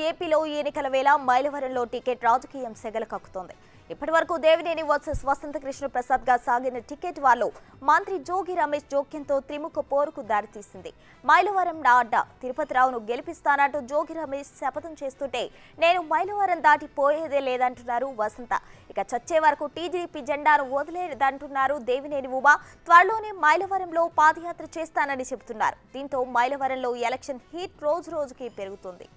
ఏపీలో ఎన్నికల వేళ మైలవరంలో టికెట్ రాజకీయం సెగలకక్కుతోంది. ఇప్పటివరకు దేవినేని వర్సెస్ వసంత కృష్ణ ప్రసాద్ గా సాగిన టికెట్ వార్లో మంత్రి జోగి రమేష్ జోక్యంతో త్రిముఖ పోరుకు దారితీసింది. మైలవరం నా అడ్డ తిరుపతిరావును గెలిపిస్తానంటూ జోగి రమేష్ శపథం చేస్తుంటే నేను మైలవరం దాటి పోయేదే లేదంటున్నారు వసంత. ఇక చచ్చే వరకు టీడీపీ జెండాను వదిలేదంటున్నారు దేవినేని ఉమా. త్వరలోనే మైలవరంలో పాదయాత్ర చేస్తానని చెబుతున్నారు. దీంతో మైలవరంలో ఎలక్షన్ హీట్ రోజు రోజుకి పెరుగుతుంది.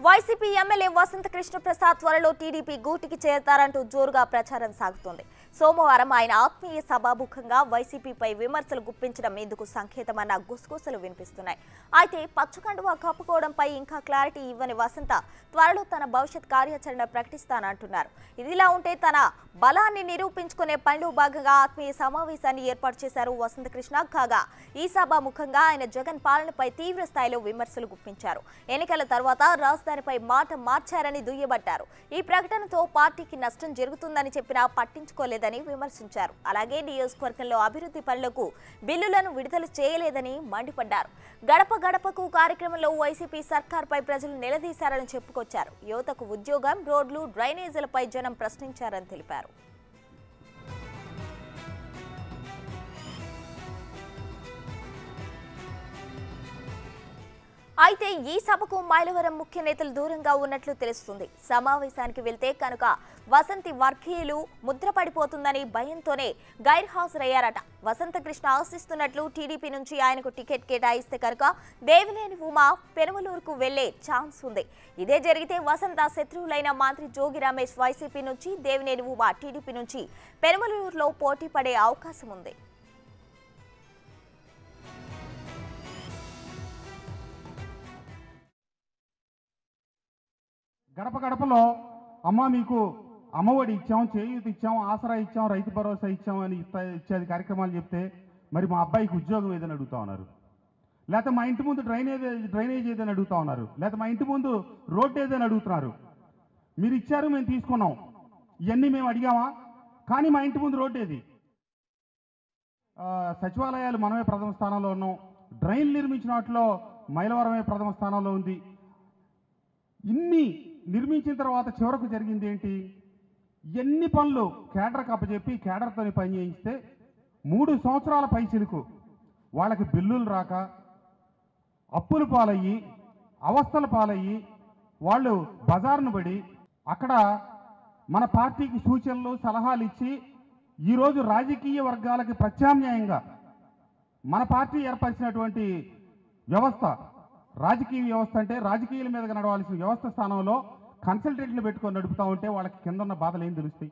వైసీపీ ఎమ్మెల్యే వసంత కృష్ణ ప్రసాద్ త్వరలో టీడీపీ గూటికి చేరతారంటూ జోరుగా ప్రచారం సాగుతోంది. సోమవారం ఆయన ఆత్మీయ సభాముఖంగా వైసీపీపై విమర్శలు గుప్పించడం ఇందుకు సంకేతమన్న గుసగుసలు వినిపిస్తున్నాయి. అయితే పచ్చకండువా కప్పుకోవడంపై ఇంకా క్లారిటీ ఇవ్వని వసంత త్వరలో తన భవిష్యత్ కార్యాచరణ ప్రకటిస్తానంటున్నారు. ఇదిలా ఉంటే తన బలాన్ని నిరూపించుకునే పనిలో భాగంగా ఆత్మీయ సమావేశాన్ని ఏర్పాటు చేశారు వసంత కృష్ణ. కాగా ఈ సభాముఖంగా ఆయన జగన్ పాలనపై తీవ్ర స్థాయిలో విమర్శలు గుప్పించారు. ఎన్నికల తర్వాత రాజధానిపై మాట మార్చారని దుయ్యబట్టారు. ఈ ప్రకటనతో పార్టీకి నష్టం జరుగుతుందని చెప్పినా పట్టించుకోలేదని విమర్శించారు. అలాగే నియోజకవర్గంలో అభివృద్ధి పనులకు బిల్లులను విడుదల చేయలేదని మండిపడ్డారు. గడప గడపకు కార్యక్రమంలో వైసీపీ సర్కార్పై ప్రజలు నిలదీశారని చెప్పుకొచ్చారు. యువతకు ఉద్యోగం, రోడ్లు, డ్రైనేజీలపై జనం ప్రశ్నించారని తెలిపారు. అయితే ఈ సభకు మైలవరం ముఖ్య నేతలు దూరంగా ఉన్నట్లు తెలుస్తుంది. సమావేశానికి వెళ్తే కనుక వసంతి వర్గీయులు ముద్రపడిపోతుందని భయంతోనే గైర్హాజరయ్యారట. వసంత కృష్ణ ఆశిస్తున్నట్లు టీడీపీ నుంచి ఆయనకు టికెట్ కేటాయిస్తే కనుక దేవినేని ఉమా పెనుమలూరుకు వెళ్లే ఛాన్స్ ఉంది. ఇదే జరిగితే వసంత శత్రువులైన మంత్రి జోగి రమేష్ వైసీపీ నుంచి, దేవినేని ఉమా టీడీపీ నుంచి పెనుమలూరులో పోటీ పడే అవకాశం ఉంది. గడప గడపలో అమ్మ మీకు అమ్మఒడి ఇచ్చాం, చేయూత ఇచ్చాం, ఆసరా ఇచ్చాం, రైతు భరోసా ఇచ్చాం అని ఇచ్చేది కార్యక్రమాలు చెప్తే మరి మా అబ్బాయికి ఉద్యోగం ఏదని అడుగుతా ఉన్నారు. లేకపోతే మా ఇంటి ముందు డ్రైనేజ్ ఏదని అడుగుతా ఉన్నారు. లేకపోతే మా ఇంటి ముందు రోడ్డు ఏదని అడుగుతున్నారు. మీరు ఇచ్చారు, మేము తీసుకున్నాం, ఇవన్నీ మేము అడిగామా? కానీ మా ఇంటి ముందు రోడ్డు ఏది? సచివాలయాలు మనమే ప్రథమ స్థానంలో ఉన్నాం. డ్రైన్లు నిర్మించిన వాటిలో మైలవరమే ప్రథమ స్థానంలో ఉంది. ఇన్ని నిర్మించిన తర్వాత చివరకు జరిగింది ఏంటి? ఎన్ని పనులు కేడర్కి అప్పచెప్పి కేడర్తో పని చేయిస్తే 3 సంవత్సరాల పైచిలుకు వాళ్ళకి బిల్లులు రాక అప్పులు పాలయ్యి అవస్థలు పాలయ్యి వాళ్ళు బజార్ను పడి అక్కడ మన పార్టీకి సూచనలు సలహాలు ఇచ్చి ఈరోజు రాజకీయ వర్గాలకి ప్రత్యామ్నాయంగా మన పార్టీ ఏర్పరిచినటువంటి వ్యవస్థ, రాజకీయ వ్యవస్థ అంటే రాజకీయాల మీదగా నడవాల్సిన వ్యవస్థ స్థానంలో కన్సల్టెంట్లు పెట్టుకొని నడుపుతూ ఉంటే వాళ్ళకి కింద ఉన్న బాధలు ఏం తెలుస్తాయి?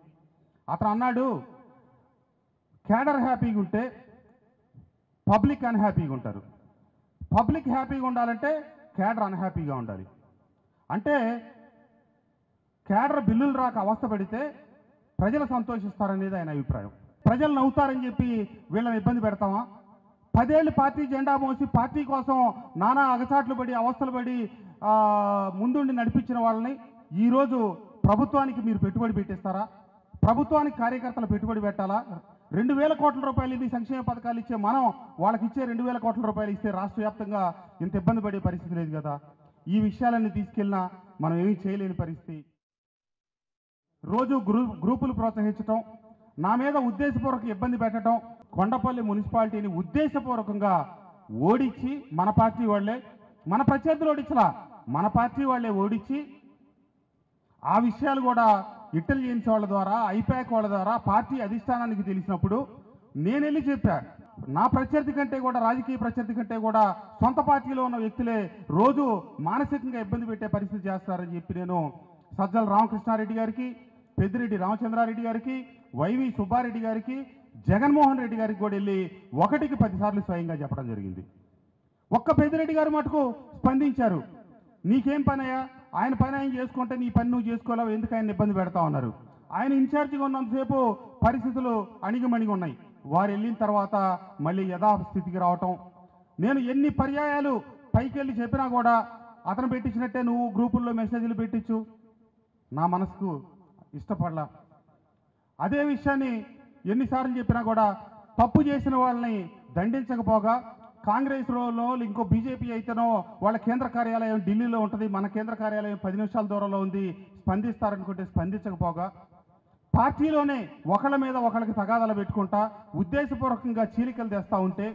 అతను అన్నాడు, కేడర్ హ్యాపీగా ఉంటే పబ్లిక్ అన్హ్యాపీగా ఉంటారు. పబ్లిక్ హ్యాపీగా ఉండాలంటే కేడర్ అన్హ్యాపీగా ఉండాలి. అంటే కేడర్ బిల్లులు రాక అవస్థ పడితే ప్రజలు సంతోషిస్తారనేది ఆయన అభిప్రాయం. ప్రజలు నవ్వుతారని చెప్పి వీళ్ళని ఇబ్బంది పెడతామా? 10 ఏళ్ళు పార్టీ జెండా మోసి పార్టీ కోసం నానా అగచాట్లు పడి అవస్థలు పడి ముందుండి నడిపించిన వాళ్ళని ఈరోజు ప్రభుత్వానికి మీరు పెట్టుబడి పెట్టిస్తారా? ప్రభుత్వానికి కార్యకర్తలు పెట్టుబడి పెట్టాలా? 2,000 కోట్ల రూపాయలు ఇది సంక్షేమ పథకాలు ఇచ్చే మనం వాళ్ళకి ఇచ్చే 2,000 కోట్ల రూపాయలు ఇస్తే రాష్ట్ర వ్యాప్తంగా ఇంత ఇబ్బంది పడే పరిస్థితి లేదు కదా. ఈ విషయాలన్నీ తీసుకెళ్ళినా మనం ఏమీ చేయలేని పరిస్థితి. రోజు గ్రూపులు ప్రోత్సహించటం, నా మీద ఉద్దేశపూర్వక ఇబ్బంది పెట్టడం, కొండపల్లి మున్సిపాలిటీని ఉద్దేశపూర్వకంగా ఓడించి మన పార్టీ వాళ్ళే, మన ప్రత్యర్థులు ఓడించలా, మన పార్టీ వాళ్ళే ఓడించి ఆ విషయాలు కూడా ఇంటెలిజెన్స్ వాళ్ళ ద్వారా, ఐపాక్ వాళ్ళ ద్వారా పార్టీ అధిష్టానానికి తెలిసినప్పుడు నేను వెళ్ళి చెప్పా, నా ప్రత్యర్థి కంటే కూడా, రాజకీయ ప్రత్యర్థి కంటే కూడా సొంత పార్టీలో ఉన్న వ్యక్తులే రోజు మానసికంగా ఇబ్బంది పెట్టే పరిస్థితి చేస్తారని చెప్పి నేను సజ్జల రామకృష్ణారెడ్డి గారికి, పెద్దిరెడ్డి రామచంద్రారెడ్డి గారికి, వైవి సుబ్బారెడ్డి గారికి, జగన్మోహన్ రెడ్డి గారికి కూడా వెళ్ళి 1కి 10 సార్లు స్వయంగా చెప్పడం జరిగింది. ఒక్క పెద్దిరెడ్డి గారు మటుకు స్పందించారు. నీకేం పనయ్యా, ఆయన పని ఆయన చేసుకుంటే నీ పని నువ్వు చేసుకోలేవు, ఎందుకు ఆయన ఇబ్బంది పెడతా ఉన్నారు? ఆయన ఇన్ఛార్జిగా ఉన్నంతసేపు పరిస్థితులు అణిగిమణిగి ఉన్నాయి. వారు వెళ్ళిన తర్వాత మళ్ళీ యథాస్థితికి రావటం. నేను ఎన్ని పర్యాయాలు పైకి వెళ్ళి చెప్పినా కూడా అతను పెట్టించినట్టే నువ్వు గ్రూపుల్లో మెసేజ్లు పెట్టించు, నా మనసుకు ఇష్టపడలా. అదే విషయాన్ని ఎన్నిసార్లు చెప్పినా కూడా తప్పు చేసిన వాళ్ళని దండించకపోగా కాంగ్రెస్లో ఇంకో బీజేపీ అయితేనో వాళ్ళ కేంద్ర కార్యాలయం ఢిల్లీలో ఉంటుంది, మన కేంద్ర కార్యాలయం 10 నిమిషాల దూరంలో ఉంది, స్పందిస్తారనుకుంటే స్పందించకపోగా పార్టీలోనే ఒకళ్ళ మీద ఒకళ్ళకి తగాదాలు పెట్టుకుంటా ఉద్దేశపూర్వకంగా చీలికలు తెస్తా ఉంటే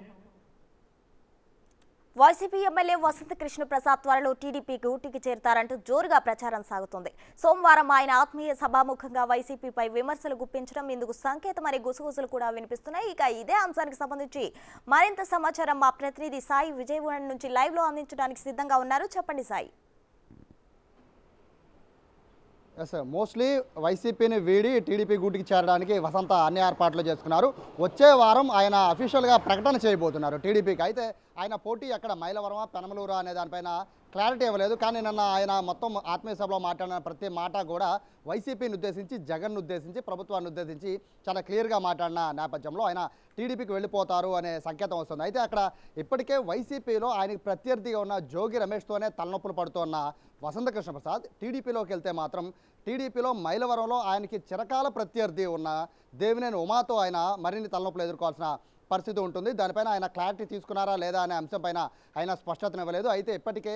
వైసీపీ ఎమ్మెల్యే వసంత కృష్ణ ప్రసాద్ త్వరలో టీడీపీ గూటికి చేరతారంటూ జోరుగా ప్రచారం సాగుతోంది. సోమవారం ఆయన ఆత్మీయ సభాముఖంగా వైసీపీపై విమర్శలు గుప్పించడం ఇందుకు సంకేతమని గుసగుసలు కూడా వినిపిస్తున్నాయి. ఇక ఇదే అంశానికి సంబంధించి మరింత సమాచారం మా ప్రతినిధి సాయి విజయవాడ నుంచి లైవ్ లో అందించడానికి సిద్ధంగా ఉన్నారు. చెప్పండి సాయి. మోస్ట్లీ వైసీపీని వీడి టీడీపీ గూటికి చేరడానికి వసంత అన్ని ఏర్పాట్లు చేసుకున్నారు. వచ్చే వారం ఆయన అఫీషియల్గా ప్రకటన చేయబోతున్నారు టీడీపీకి. అయితే ఆయన పోటీ ఎక్కడ మైలవరమా పెనమలూరు అనే దానిపైన క్లారిటీ ఇవ్వలేదు. కానీ నిన్న ఆయన మొత్తం ఆత్మీయ సభలో మాట్లాడిన ప్రతి మాట కూడా వైసీపీని ఉద్దేశించి, జగన్ను ఉద్దేశించి, ప్రభుత్వాన్ని ఉద్దేశించి చాలా క్లియర్గా మాట్లాడిన నేపథ్యంలో ఆయన టీడీపీకి వెళ్ళిపోతారు అనే సంకేతం వస్తుంది. అయితే అక్కడ ఇప్పటికే వైసీపీలో ఆయనకి ప్రత్యర్థిగా ఉన్న జోగి రమేష్తోనే తలనొప్పులు పడుతున్న వసంత కృష్ణ ప్రసాద్ టీడీపీలోకి వెళ్తే మాత్రం టీడీపీలో మైలవరంలో ఆయనకి చిరకాల ప్రత్యర్థి ఉన్న దేవినేని ఉమాతో ఆయన మరిన్ని తలనొప్పులు ఎదుర్కోవాల్సిన పరిస్థితి ఉంటుంది. దానిపైన ఆయన క్లారిటీ తీసుకున్నారా లేదా అనే అంశంపైన ఆయన స్పష్టతనివ్వలేదు. అయితే ఇప్పటికే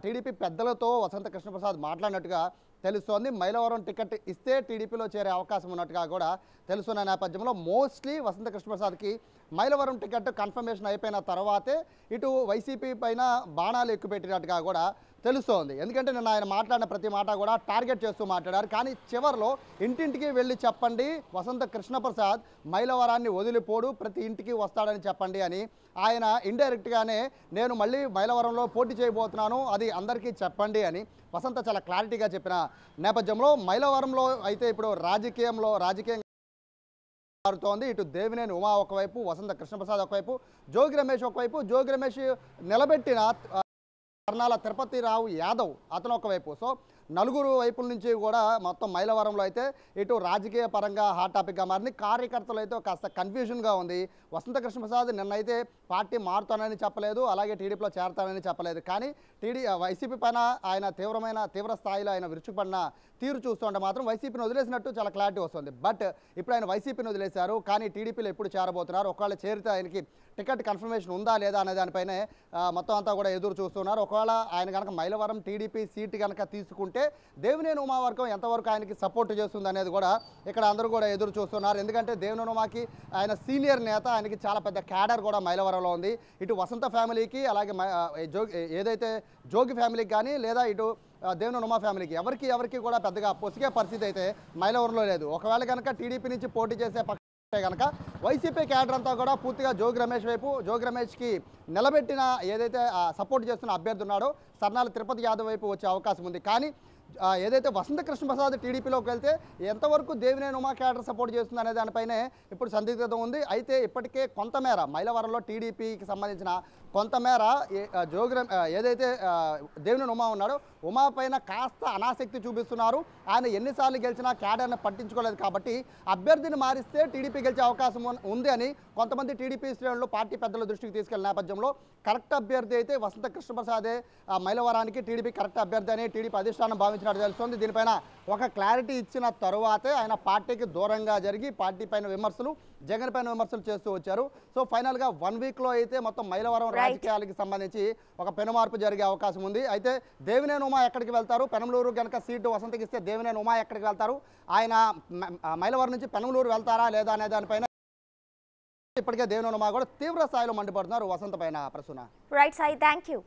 టీడీపీ పెద్దలతో వసంత కృష్ణప్రసాద్ మాట్లాడినట్టుగా తెలుస్తోంది. మైలవరం టికెట్ ఇస్తే టీడీపీలో చేరే అవకాశం ఉన్నట్టుగా కూడా తెలుస్తున్న నేపథ్యంలో మోస్ట్లీ వసంత కృష్ణప్రసాద్కి మైలవరం టికెట్ కన్ఫర్మేషన్ అయిపోయిన తర్వాతే ఇటు వైసీపీ పైన బాణాలు ఎక్కుపెట్టినట్టుగా కూడా తెలుస్తోంది. ఎందుకంటే నిన్న ఆయన మాట్లాడిన ప్రతి మాట కూడా టార్గెట్ చేస్తూ మాట్లాడారు. కానీ చివరిలో ఇంటింటికి వెళ్ళి చెప్పండి వసంత కృష్ణప్రసాద్ మైలవరాన్ని వదిలిపోడు, ప్రతి ఇంటికి వస్తాడని చెప్పండి అని ఆయన ఇండైరెక్ట్గానే నేను మళ్ళీ మైలవరంలో పోటీ చేయబోతున్నాను, అది అందరికీ చెప్పండి అని వసంత చాలా క్లారిటీగా చెప్పిన నేపథ్యంలో మైలవరంలో అయితే ఇప్పుడు రాజకీయం మారుతోంది. ఇటు దేవినేని ఉమా ఒకవైపు, వసంత కృష్ణప్రసాద్ ఒకవైపు, జోగి రమేష్ ఒకవైపు. జోగి రమేష్ నిలబెట్టిన కర్నాల తిరుపతిరావు యాదవ్ అతను ఒకవైపు. సో నలుగురు వైపుల నుంచి కూడా మొత్తం మైలవరంలో అయితే ఇటు రాజకీయ పరంగా హాట్ టాపిక్గా మారింది. కార్యకర్తలు అయితే కాస్త కన్ఫ్యూజన్గా ఉంది. వసంత కృష్ణప్రసాద్ నిన్నైతే పార్టీ మారుతానని చెప్పలేదు, అలాగే టీడీపీలో చేరతానని చెప్పలేదు. కానీ వైసీపీ పైన ఆయన తీవ్ర స్థాయిలో ఆయన విరుచుకుపడిన తీరు చూస్తుంటే మాత్రం వైసీపీని వదిలేసినట్టు చాలా క్లారిటీ వస్తుంది. బట్ ఇప్పుడు ఆయన వైసీపీని వదిలేశారు, కానీ టీడీపీలో ఎప్పుడు చేరబోతున్నారు, ఒకవేళ చేరితే ఆయనకి టికెట్ కన్ఫర్మేషన్ ఉందా లేదా అనే దానిపైనే మొత్తం అంతా కూడా ఎదురు చూస్తున్నారు. ఒకవేళ ఆయన కనుక మైలవరం టీడీపీ సీటు కనుక తీసుకుంటే దేవినేని ఉమా వర్గం ఎంతవరకు ఆయనకి సపోర్ట్ చేస్తుంది అనేది కూడా ఇక్కడ అందరూ కూడా ఎదురు చూస్తున్నారు. ఎందుకంటే దేవినేని ఉమాకి ఆయన సీనియర్ నేత, ఆయనకి చాలా పెద్ద క్యాడర్ కూడా మైలవరంలో ఉంది. ఇటు వసంత ఫ్యామిలీకి, అలాగే ఏదైతే జోగి ఫ్యామిలీకి కానీ లేదా ఇటు దేవినేని ఉమా ఫ్యామిలీకి ఎవరికి కూడా పెద్దగా పొసిగే పరిస్థితి అయితే మైలవరంలో లేదు. ఒకవేళ కనుక టీడీపీ నుంచి పోటీ చేసే కనుక వైసీపీ క్యాడర్ అంతా కూడా పూర్తిగా జోగి రమేష్ వైపు, జోగి రమేష్కి నిలబెట్టిన ఏదైతే సపోర్ట్ చేస్తున్న అభ్యర్థి ఉన్నాడో సర్నాల తిరుపతి యాదవ్ వైపు వచ్చే అవకాశం ఉంది. కానీ ఏదైతే వసంత కృష్ణప్రసాద్ టీడీపీలోకి వెళ్తే ఎంతవరకు దేవినేని ఉమా క్యాడర్ సపోర్ట్ చేస్తుంది అనే దానిపైనే ఇప్పుడు సందిగ్ధత ఉంది. అయితే ఇప్పటికే కొంతమేర మైలవరంలో టీడీపీకి సంబంధించిన కొంతమేర ఏదైతే దేవినేని ఉమా ఉన్నాడో ఉమా పైన కాస్త అనాసక్తి చూపిస్తున్నారు. ఆయన ఎన్నిసార్లు గెలిచినా క్యాడర్ని పట్టించుకోలేదు కాబట్టి అభ్యర్థిని మారిస్తే టీడీపీ గెలిచే అవకాశం ఉంది అని కొంతమంది టీడీపీ శ్రేణులు పార్టీ పెద్దల దృష్టికి తీసుకెళ్లిన నేపథ్యంలో కరెక్ట్ అభ్యర్థి అయితే వసంత కృష్ణప్రసాదే మైలవరానికి టీడీపీ కరెక్ట్ అభ్యర్థి అని టీడీపీ అధిష్టానం భావించినట్టు తెలుస్తుంది. దీనిపైన ఒక క్లారిటీ ఇచ్చిన తరువాతే ఆయన పార్టీకి దూరంగా జరిగి పార్టీ పైన విమర్శలు, జగన్ పైన విమర్శలు చేస్తూ వచ్చారు. సో ఫైనల్గా 1 వీక్లో అయితే మొత్తం మైలవరం రాజకీయాలకి సంబంధించి ఒక పెనుమార్పు జరిగే అవకాశం ఉంది. అయితే దేవినేని ఉమా ఎక్కడికి వెళ్తారు, పెనమలూరు కనుక సీటు వసంతకి ఇస్తే దేవినేని ఉమా ఎక్కడికి వెళ్తారు, ఆయన మైలవరం నుంచి పెనమలూరు వెళ్తారా లేదా అనే దానిపైన ఇప్పటికే దేవినేని ఉమా కూడా తీవ్ర స్థాయిలో మండిపడుతున్నారు వసంత పైన. Prasuna. Right Sai, thank you.